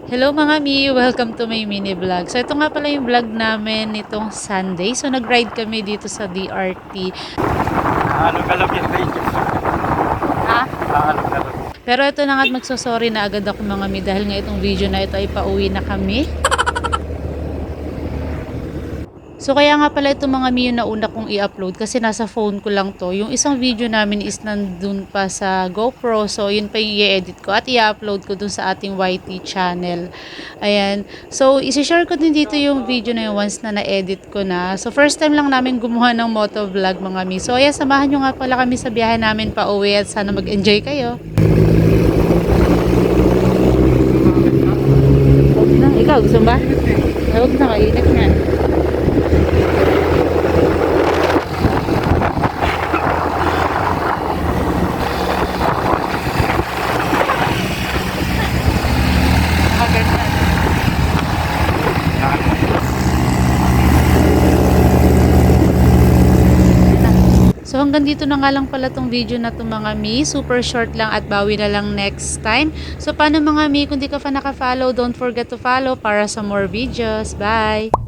Hello mga mi! Welcome to my mini vlog. So ito nga pala yung vlog namin nitong Sunday. So nag-ride kami dito sa DRT. Alog-alog yung video. Ha? Alog-alog. Pero ito na nga't magsosorry na agad ako mga mi dahil nga itong video na ito ay pauwi na kami. So kaya nga pala itong mga mi yung nauna kong i-upload kasi nasa phone ko lang to. Yung isang video namin is nandun pa sa GoPro. So yun pa yung i-edit ko at i-upload ko dun sa ating YT channel. Ayan. So isi-share ko din dito yung video na yung once na na-edit ko na. So first time lang namin gumawa ng motovlog mga mi. So ayan, samahan nyo nga pala kami sa biyahe namin pa uwi at sana mag-enjoy kayo. Huwag na. Ikaw, gusto ba? Huwag na, mainit nga. So hanggang dito na nga lang pala tong video na to mga mi. Super short lang at bawi na lang next time. So paano mga mi, kung di ka pa naka-follow, don't forget to follow para sa more videos. Bye!